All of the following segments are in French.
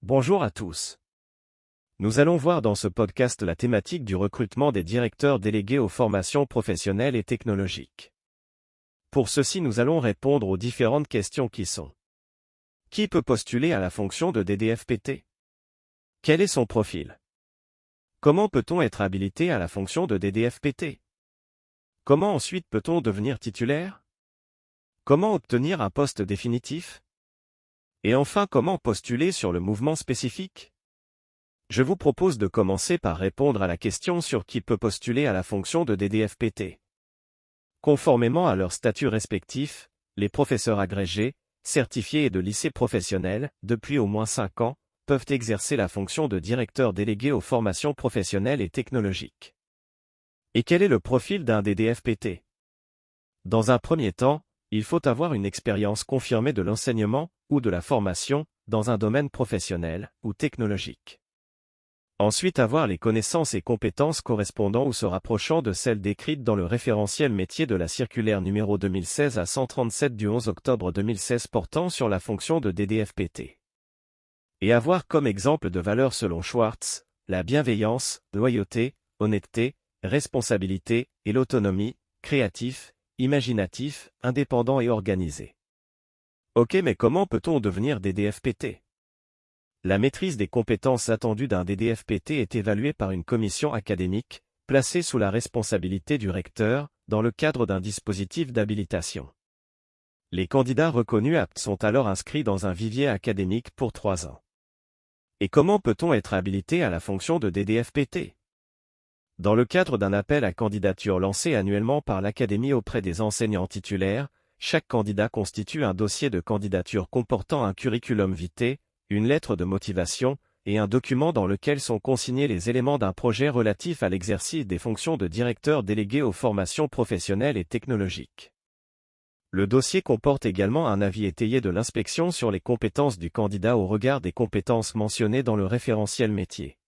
Bonjour à tous. Nous allons voir dans ce podcast la thématique du recrutement des directeurs délégués aux formations professionnelles et technologiques. Pour ceci, nous allons répondre aux différentes questions qui sont: qui peut postuler à la fonction de DDFPT? Quel est son profil? Comment peut-on être habilité à la fonction de DDFPT? Comment ensuite peut-on devenir titulaire? Comment obtenir un poste définitif? Et enfin, comment postuler sur le mouvement spécifique? Je vous propose de commencer par répondre à la question sur qui peut postuler à la fonction de DDFPT. Conformément à leurs statuts respectifs, les professeurs agrégés, certifiés et de lycées professionnels, depuis au moins 5 ans, peuvent exercer la fonction de directeur délégué aux formations professionnelles et technologiques. Et quel est le profil d'un DDFPT? Dans un premier temps, il faut avoir une expérience confirmée de l'enseignement ou de la formation dans un domaine professionnel ou technologique. Ensuite, avoir les connaissances et compétences correspondant ou se rapprochant de celles décrites dans le référentiel métier de la circulaire numéro 2016 à 137 du 11 octobre 2016 portant sur la fonction de DDFPT. Et avoir comme exemple de valeurs selon Schwartz, la bienveillance, loyauté, honnêteté, responsabilité et l'autonomie, créatif, imaginatif, indépendant et organisé. Ok, mais comment peut-on devenir DDFPT? La maîtrise des compétences attendues d'un DDFPT est évaluée par une commission académique, placée sous la responsabilité du recteur, dans le cadre d'un dispositif d'habilitation. Les candidats reconnus aptes sont alors inscrits dans un vivier académique pour 3 ans. Et comment peut-on être habilité à la fonction de DDFPT? Dans le cadre d'un appel à candidature lancé annuellement par l'Académie auprès des enseignants titulaires, chaque candidat constitue un dossier de candidature comportant un curriculum vitae, une lettre de motivation, et un document dans lequel sont consignés les éléments d'un projet relatif à l'exercice des fonctions de directeur délégué aux formations professionnelles et technologiques. Le dossier comporte également un avis étayé de l'inspection sur les compétences du candidat au regard des compétences mentionnées dans le référentiel métier.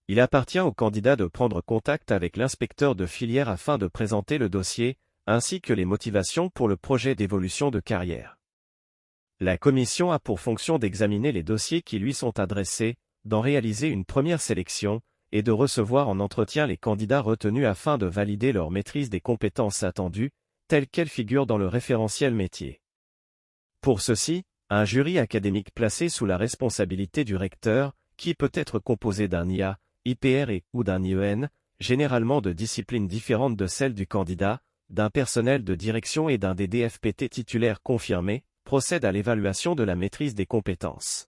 Il appartient au candidat de prendre contact avec l'inspecteur de filière afin de présenter le dossier, ainsi que les motivations pour le projet d'évolution de carrière. La commission a pour fonction d'examiner les dossiers qui lui sont adressés, d'en réaliser une première sélection, et de recevoir en entretien les candidats retenus afin de valider leur maîtrise des compétences attendues, telles qu'elles figurent dans le référentiel métier. Pour ceci, un jury académique placé sous la responsabilité du recteur, qui peut être composé d'un IA, IPR ou d'un IEN, généralement de disciplines différentes de celles du candidat, d'un personnel de direction et d'un DDFPT titulaire confirmé, procède à l'évaluation de la maîtrise des compétences.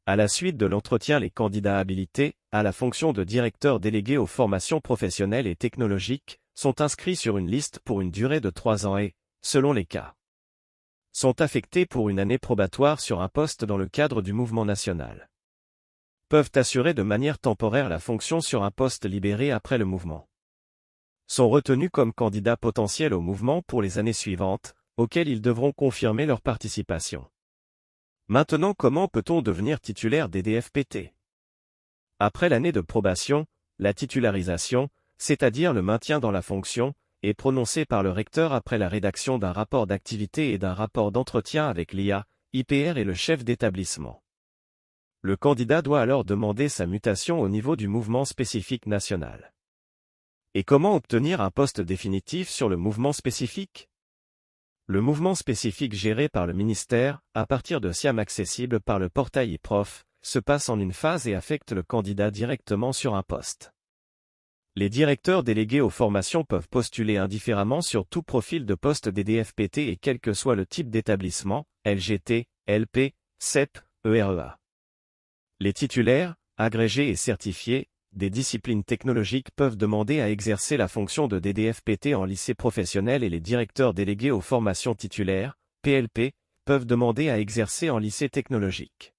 À la suite de l'entretien, les candidats habilités à la fonction de directeur délégué aux formations professionnelles et technologiques sont inscrits sur une liste pour une durée de 3 ans et, selon les cas, sont affectés pour une année probatoire sur un poste dans le cadre du mouvement national. Peuvent assurer de manière temporaire la fonction sur un poste libéré après le mouvement. Sont retenus comme candidats potentiels au mouvement pour les années suivantes, auxquels ils devront confirmer leur participation. Maintenant, comment peut-on devenir titulaire DDFPT? Après l'année de probation, la titularisation, c'est-à-dire le maintien dans la fonction, est prononcée par le recteur après la rédaction d'un rapport d'activité et d'un rapport d'entretien avec l'IA, IPR et le chef d'établissement. Le candidat doit alors demander sa mutation au niveau du mouvement spécifique national. Et comment obtenir un poste définitif sur le mouvement spécifique? Le mouvement spécifique géré par le ministère, à partir de SIAM accessible par le portail e-prof, se passe en une phase et affecte le candidat directement sur un poste. Les directeurs délégués aux formations peuvent postuler indifféremment sur tout profil de poste DDFPT et quel que soit le type d'établissement, LGT, LP, CEP, EREA. Les titulaires, agrégés et certifiés, des disciplines technologiques peuvent demander à exercer la fonction de DDFPT en lycée professionnel et les directeurs délégués aux formations titulaires, PLP, peuvent demander à exercer en lycée technologique.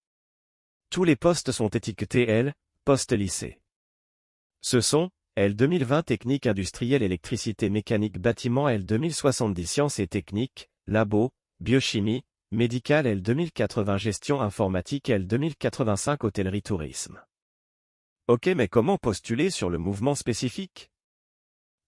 Tous les postes sont étiquetés L, poste lycée. Ce sont L 2020 technique industrielle électricité mécanique bâtiment L 2070 sciences et techniques, labo, biochimie, médical L 2080 gestion informatique L 2085 hôtellerie tourisme. Ok, mais comment postuler sur le mouvement spécifique?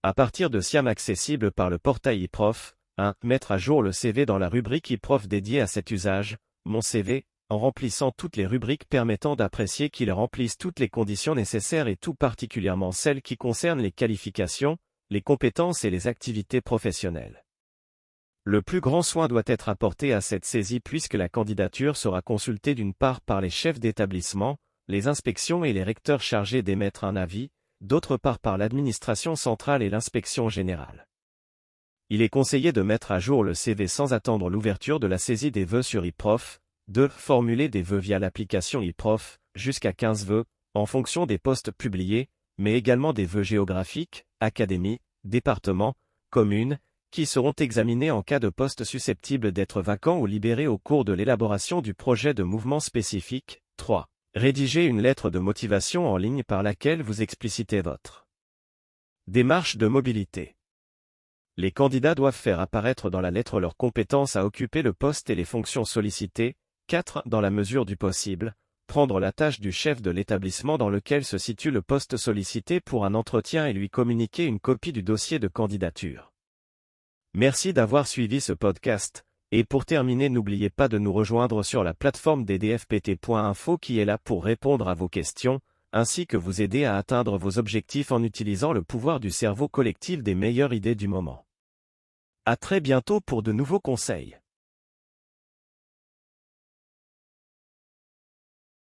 À partir de SIAM accessible par le portail e-prof, 1. Mettre à jour le CV dans la rubrique e-prof dédiée à cet usage, Mon CV, en remplissant toutes les rubriques permettant d'apprécier qu'ils remplissent toutes les conditions nécessaires et tout particulièrement celles qui concernent les qualifications, les compétences et les activités professionnelles. Le plus grand soin doit être apporté à cette saisie puisque la candidature sera consultée d'une part par les chefs d'établissement, les inspections et les recteurs chargés d'émettre un avis, d'autre part par l'administration centrale et l'inspection générale. Il est conseillé de mettre à jour le CV sans attendre l'ouverture de la saisie des vœux sur e-prof, de formuler des vœux via l'application e-prof, jusqu'à 15 vœux, en fonction des postes publiés, mais également des vœux géographiques, académies, départements, communes, qui seront examinés en cas de poste susceptible d'être vacant ou libéré au cours de l'élaboration du projet de mouvement spécifique. 3. Rédigez une lettre de motivation en ligne par laquelle vous explicitez votre démarche de mobilité. Les candidats doivent faire apparaître dans la lettre leurs compétences à occuper le poste et les fonctions sollicitées. 4. Dans la mesure du possible, prendre la tâche du chef de l'établissement dans lequel se situe le poste sollicité pour un entretien et lui communiquer une copie du dossier de candidature. Merci d'avoir suivi ce podcast, et pour terminer n'oubliez pas de nous rejoindre sur la plateforme ddfpt.info qui est là pour répondre à vos questions, ainsi que vous aider à atteindre vos objectifs en utilisant le pouvoir du cerveau collectif des meilleures idées du moment. À très bientôt pour de nouveaux conseils.